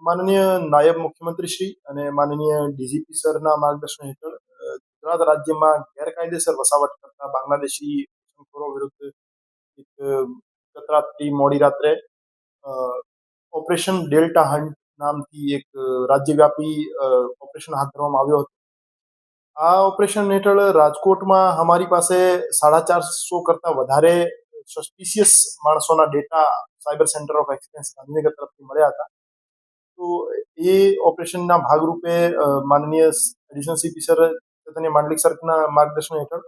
માનનીય નાયબ મુખ્યમંત્રી શ્રી અને માનનીય ડીજીપી સરના માર્ગદર્શન હેઠળ ગુજરાત રાજ્યમાં ગેરકાયદેસર વસાવટ કરતા બાંગ્લાદેશી ઘુસણખોરો વિરુદ્ધ એક ગત રાત્રિ મોડી રાત્રે ઓપરેશન ડેલ્ટા હન્ટ નામથી એક રાજ્યવ્યાપી ઓપરેશન હાથ ધરવામાં આવ્યો હતો. આ ઓપરેશન હેઠળ રાજકોટમાં અમારી પાસે 450 કરતાં વધારે સસ્પિશિયસ માણસોના data cyber centre of exchange Gandhinagar તરફથી મળ્યા હતા. તો એ ઓપરેશનના ભાગરૂપે માનનીય additional CP sir Chaitanya Mandlik સરના માર્ગદર્શન હેઠળ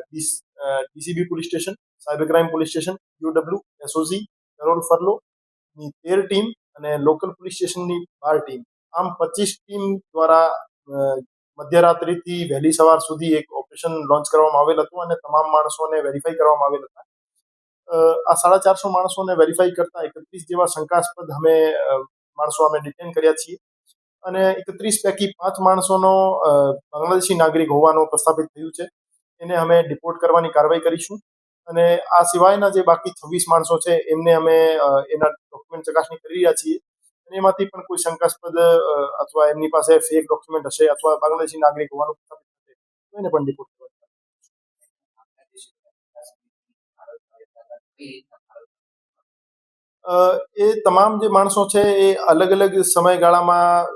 DCB police station, cyber crime police station, UW, SOG, parole ફરલોની 13 ટીમ અને લોકલ પોલીસ સ્ટેશનની 12 ટીમ, આમ 25 ટીમ દ્વારા મધ્યરાત્રિથી વહેલી સવાર સુધી એક ઓપરેશન લોન્ચ કરવામાં આવેલ હતું અને તમામ માણસોને વેરીફાઈ કરવામાં આવેલ હતા. આ 450 માણસોને વેરીફાઈ કરતા 31 જેવા શંકાસ્પદ માણસો અમે ડિટેન કર્યા છીએ અને 31 પૈકી 5 માણસોનો બાંગ્લાદેશી નાગરિક હોવાનું પ્રસ્થાપિત થયું છે. એને અમે ડિપોર્ટ કરવાની કાર્યવાહી કરીશું અને આ સિવાયના જે બાકી 26 માણસો છે એમને અમે એના ડોક્યુમેન્ટ ચકાસણી કરી રહ્યા છીએ અને એમાંથી પણ કોઈ શંકાસ્પદ અથવા એમની પાસે ફેક ડોક્યુમેન્ટ હશે અથવા બાંગ્લાદેશી નાગરિક હોવાનું પ્રસ્થાપિત થશે તો એને પણ ડિપોર્ટ કરવાની. એ તમામ જે માણસો છે એ અલગ અલગ સમયગાળામાં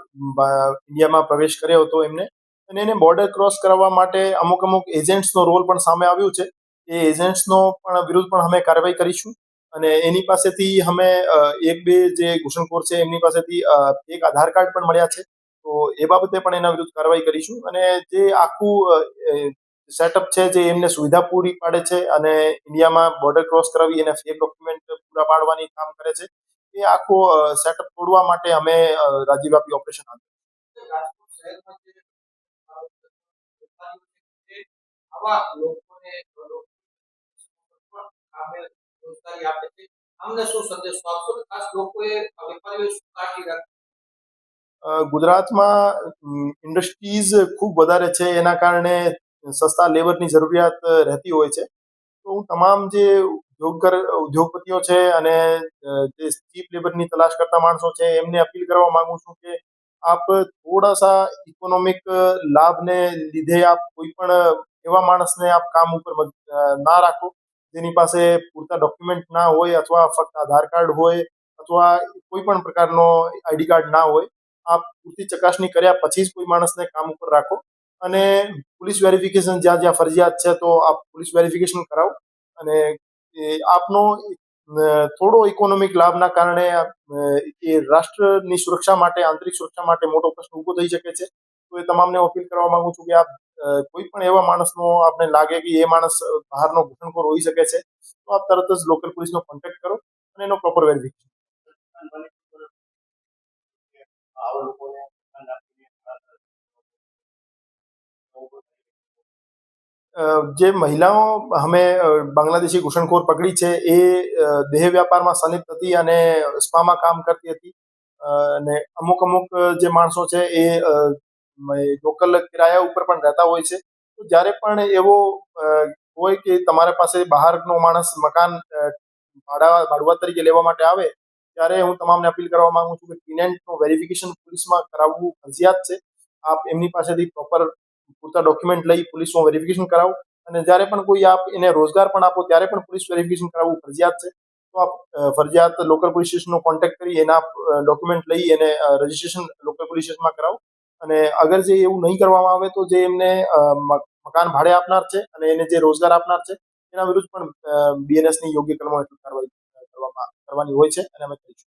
ઇન્ડિયામાં પ્રવેશ કર્યો હતો એમને, અને એને બોર્ડર ક્રોસ કરાવવા માટે અમુક એજન્ટ્સનો રોલ પણ સામે આવ્યું છે. એ એજન્ટ્સનો પણ વિરુદ્ધ પણ અમે કાર્યવાહી કરીશું અને એની પાસેથી અમે એક બે જે ઘૂસણખોર છે એમની પાસેથી એક આધાર કાર્ડ પણ મળ્યા છે. તો એ બાબતે પણ એના વિરુદ્ધ કાર્યવાહી કરીશું અને જે આખું સેટઅપ છે જે એમને સુવિધા પૂરી પાડે છે અને ઇન્ડિયામાં બોર્ડર ક્રોસ કરાવી એને ફેક ડોક્યુમેન્ટ પૂરા પાડવાની કામ કરે છે, એ આખો સેટઅપ તોડવા માટે અમે રાજ્યવ્યાપી ઓપરેશન હાથ ગુજરાતમાં ઇન્ડસ્ટ્રીઝ ખૂબ વધારે છે, એના કારણે સસ્તા લેબરની જરૂરિયાત રહેતી હોય છે. તો હું તમામ જે ઉદ્યોગપતિઓ છે અને જે ચીપ લેબરની તલાશ કરતા માણસો છે એમને અપીલ કરવા માંગુ છું કે આપ થોડા સા ઇકોનોમિક લાભને લીધે આપ કોઈ પણ એવા માણસને આપ કામ ઉપર ના રાખો જેની પાસે પૂરતા ડોક્યુમેન્ટ ના હોય અથવા ફક્ત આધાર કાર્ડ હોય અથવા કોઈ પણ પ્રકારનો આઈડી કાર્ડ ના હોય. આપ પૂરતી ચકાસણી કર્યા પછી જ કોઈ માણસને કામ ઉપર રાખો અને પોલીસ વેરિફિકેશન જ્યાં જ્યાં ફરજિયાત છે તો આપ પોલીસ વેરિફિકેશન કરાવો અને આપનો થોડો ઇકોનોમિક લાભના કારણે એ રાષ્ટ્રની સુરક્ષા માટે, આંતરિક સુરક્ષા માટે મોટો પ્રશ્ન ઊભો થઈ શકે છે. તો એ તમામને અપીલ કરવા માંગુ છું કે આપ કોઈ પણ એવા માણસનો આપને લાગે કે એ માણસ બહારનો ઘૂસણખોર હોઈ શકે છે તો આપ તરત જ લોકલ પોલીસનો કોન્ટેક્ટ કરો અને એનો પ્રોપર વેરિફિકેશન. જે મહિલાઓ અમે બાંગ્લાદેશી ઘૂસણખોર પકડી છે એ દેહ વ્યાપારમાં સંલિપ્ત હતી અને સ્પામાં કામ કરતી હતી અને અમુક જે માણસો છે એ લોકલ કિરાયા ઉપર પણ રહેતા હોય છે. તો જ્યારે પણ એવો હોય કે તમારા પાસે બહારનો માણસ મકાન ભાડુઆત તરીકે લેવા માટે આવે ત્યારે હું તમામને અપીલ કરવા માંગુ છું કે ટેનન્ટનું વેરિફિકેશન પોલીસમાં કરાવવું ફરજિયાત છે. આપ એમની પાસેથી પ્રોપર પૂરતા ડોક્યુમેન્ટ લઈ પોલીસમાં વેરિફિકેશન કરાવો અને જ્યારે પણ કોઈ આપ એને રોજગાર પણ આપો ત્યારે પણ પોલીસ વેરિફિકેશન કરાવવું ફરજિયાત છે. તો આપ ફરજિયાત લોકલ પોલીસ સ્ટેશનનો કોન્ટેક્ટ કરી એના ડોક્યુમેન્ટ લઈ એને રજીસ્ટ્રેશન લોકલ પોલીસ સ્ટેશનમાં કરાવો અને અગર જે એવું નહીં કરવામાં આવે તો જે એમને મકાન ભાડે આપનાર છે અને એને જે રોજગાર આપનાર છે એના વિરુદ્ધ પણ બીએનએસની યોગ્ય કલમો હેઠળ કાર્યવાહી કરવાની હોય છે અને અમે કરીશું.